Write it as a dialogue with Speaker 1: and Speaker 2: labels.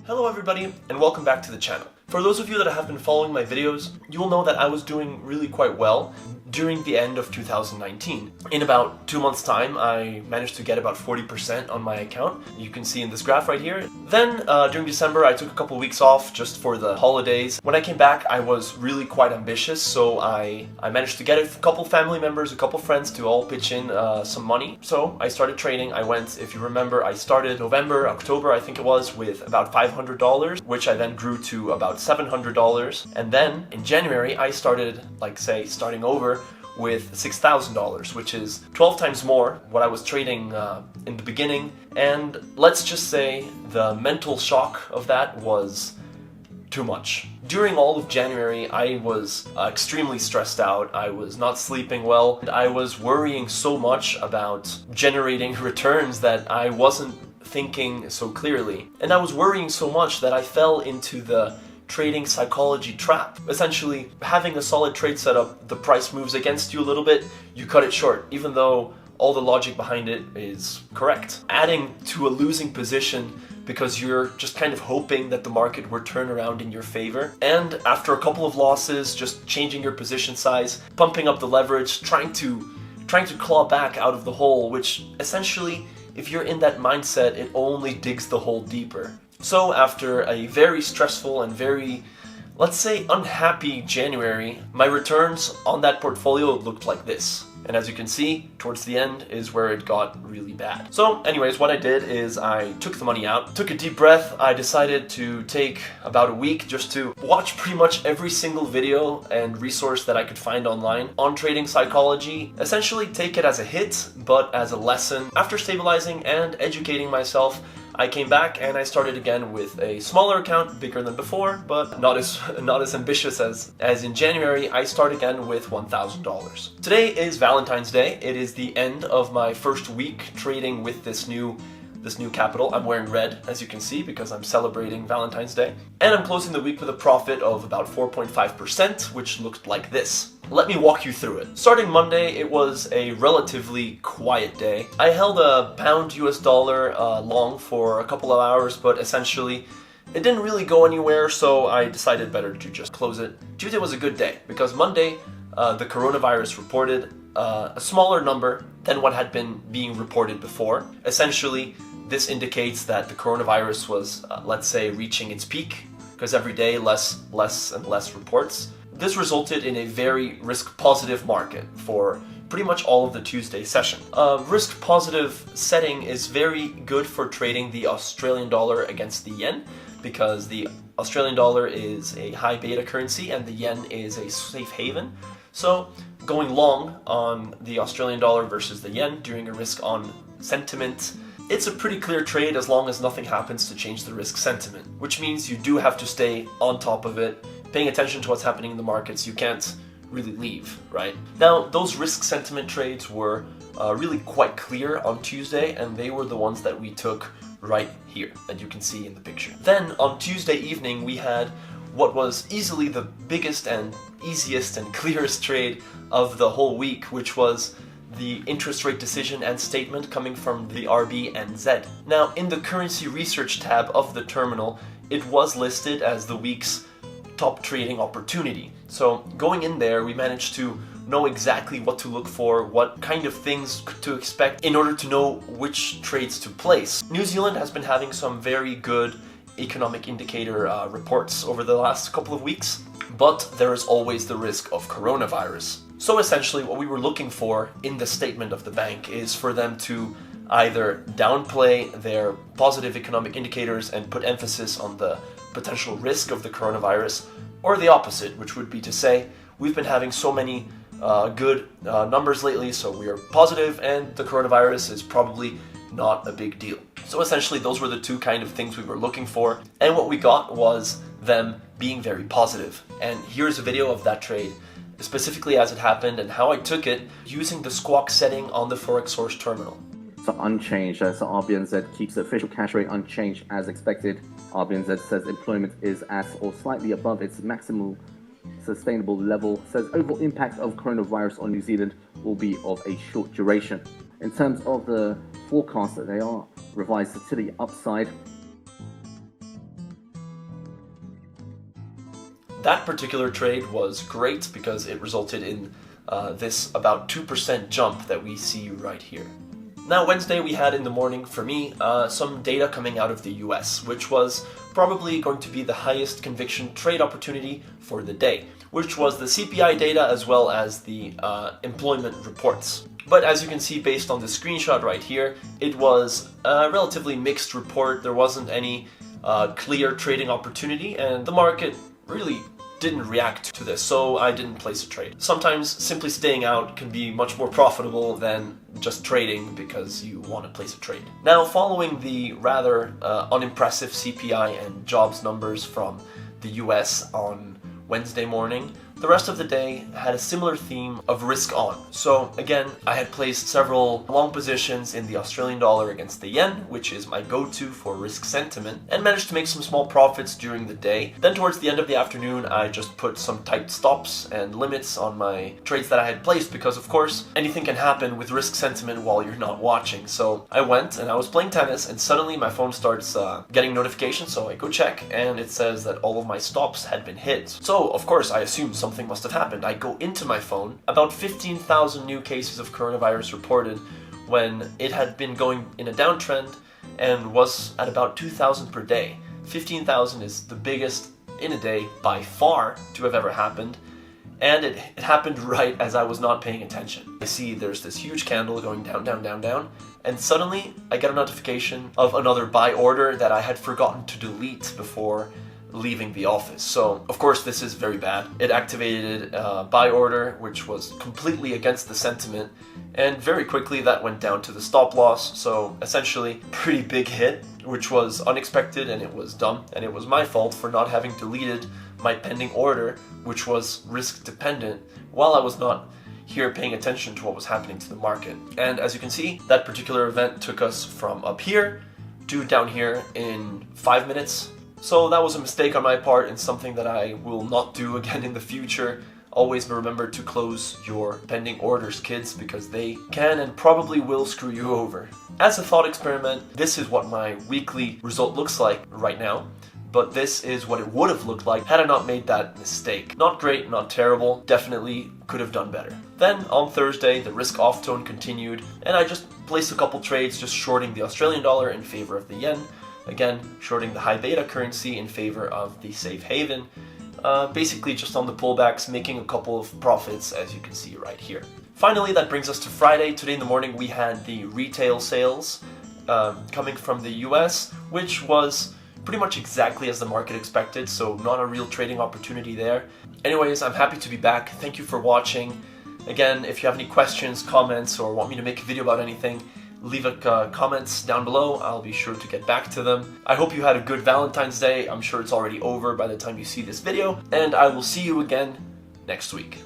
Speaker 1: Hello everybody, and welcome back to the channel. For those of you that have been following my videos, you will know that I was doing really quite well during the end of 2019. In about 2 months' time, I managed to get about 40% on my account. You can see in this graph right here. Then, during December, I took a couple weeks off just for the holidays. When I came back, I was really quite ambitious, so I managed to get a couple family members, a couple friends to all pitch in some money. So I started trading. I went, if you remember, I started November, October, I think it was, with about $500, which I then grew to about $700. And then in January, I started, starting over with $6,000, which is 12 times more what I was trading in the beginning. And let's just say the mental shock of that was too much. During all of January, I was extremely stressed out. I was not sleeping well. I was worrying so much about generating returns that I wasn't thinking so clearly. And I was worrying so much that I fell into the trading psychology trap. Essentially, having a solid trade setup, the price moves against you a little bit, you cut it short, even though all the logic behind it is correct. Adding to a losing position because you're just kind of hoping that the market will turn around in your favor. And after a couple of losses, just changing your position size, pumping up the leverage, trying to claw back out of the hole, which essentially, if you're in that mindset, it only digs the hole deeper. So after a very stressful and very, let's say, unhappy January, my returns on that portfolio looked like this. And as you can see, towards the end is where it got really bad. So anyways, what I did is I took the money out, took a deep breath. I decided to take about a week just to watch pretty much every single video and resource that I could find online on trading psychology. Essentially take it as a hit, but as a lesson. After stabilizing and educating myself, I came back and I started again with a smaller account, bigger than before, but not as ambitious as in January. I start again with $1,000. Today is Valentine's Day. It is the end of my first week trading with this new capital. I'm wearing red, as you can see, because I'm celebrating Valentine's Day. And I'm closing the week with a profit of about 4.5%, which looked like this. Let me walk you through it. Starting Monday, it was a relatively quiet day. I held a pound US dollar long for a couple of hours, but essentially it didn't really go anywhere, so I decided better to just close it. Tuesday was a good day because Monday, the coronavirus reported a smaller number than what had been being reported before. Essentially, this indicates that the coronavirus was, let's say, reaching its peak, because every day less and less reports. This resulted in a very risk-positive market for pretty much all of the Tuesday session. Risk-positive setting is very good for trading the Australian dollar against the yen, because the Australian dollar is a high beta currency and the yen is a safe haven. So going long on the Australian dollar versus the yen during a risk-on sentiment, it's a pretty clear trade as long as nothing happens to change the risk sentiment, which means you do have to stay on top of it, paying attention to what's happening in the markets. You can't really leave, right? Now, those risk sentiment trades were really quite clear on Tuesday, and they were the ones that we took right here, that you can see in the picture. Then on Tuesday evening, we had what was easily the biggest and easiest and clearest trade of the whole week, which was the interest rate decision and statement coming from the RBNZ. Now, in the currency research tab of the terminal, it was listed as the week's top trading opportunity. So going in there, we managed to know exactly what to look for, what kind of things to expect in order to know which trades to place. New Zealand has been having some very good economic indicator reports over the last couple of weeks, but there is always the risk of coronavirus. So essentially what we were looking for in the statement of the bank is for them to either downplay their positive economic indicators and put emphasis on the potential risk of the coronavirus, or the opposite, which would be to say, we've been having so many good numbers lately, so we are positive and the coronavirus is probably not a big deal. So essentially those were the two kind of things we were looking for, and what we got was them being very positive. And here's a video of that trade, specifically as it happened and how I took it using the squawk setting on the Forex source terminal.
Speaker 2: So unchanged, so RBNZ keeps the official cash rate unchanged as expected. RBNZ says employment is at or slightly above its maximum sustainable level, says overall impact of coronavirus on New Zealand will be of a short duration. In terms of the forecast, that they are revised to the upside.
Speaker 1: That particular trade was great because it resulted in this about 2% jump that we see right here. Now Wednesday we had in the morning, for me, some data coming out of the US, which was probably going to be the highest conviction trade opportunity for the day, which was the CPI data as well as the employment reports. But as you can see based on the screenshot right here, it was a relatively mixed report. There wasn't any clear trading opportunity, and the market really didn't react to this, so I didn't place a trade. Sometimes simply staying out can be much more profitable than just trading because you want to place a trade. Now, following the rather unimpressive CPI and jobs numbers from the US on Wednesday morning, the rest of the day had a similar theme of risk on. So again, I had placed several long positions in the Australian dollar against the yen, which is my go-to for risk sentiment, and managed to make some small profits during the day. Then towards the end of the afternoon, I just put some tight stops and limits on my trades that I had placed because, of course, anything can happen with risk sentiment while you're not watching. So I went and I was playing tennis, and suddenly my phone starts getting notifications, so I go check and it says that all of my stops had been hit. So of course I assumed something must have happened. I go into my phone, about 15,000 new cases of coronavirus reported when it had been going in a downtrend and was at about 2,000 per day. 15,000 is the biggest in a day by far to have ever happened, and it happened right as I was not paying attention. I see there's this huge candle going down, down, down, down, and suddenly I get a notification of another buy order that I had forgotten to delete before leaving the office. So of course this is very bad. It activated a buy order which was completely against the sentiment, and very quickly that went down to the stop loss. So essentially pretty big hit, which was unexpected, and it was dumb, and it was my fault for not having deleted my pending order, which was risk dependent, while I was not here paying attention to what was happening to the market. And as you can see, that particular event took us from up here to down here in 5 minutes. So that was a mistake on my part, and something that I will not do again in the future. Always remember to close your pending orders, kids, because they can and probably will screw you over. As a thought experiment, this is what my weekly result looks like right now, but this is what it would have looked like had I not made that mistake. Not great, not terrible, definitely could have done better. Then on Thursday, the risk off tone continued, and I just placed a couple trades just shorting the Australian dollar in favor of the yen. Again, shorting the high beta currency in favor of the safe haven. Basically just on the pullbacks, making a couple of profits, as you can see right here. Finally, that brings us to Friday. Today in the morning we had the retail sales coming from the US, which was pretty much exactly as the market expected, so not a real trading opportunity there. Anyways, I'm happy to be back. Thank you for watching. Again, if you have any questions, comments, or want me to make a video about anything, leave comments down below. I'll be sure to get back to them. I hope you had a good Valentine's Day. I'm sure it's already over by the time you see this video, and I will see you again next week.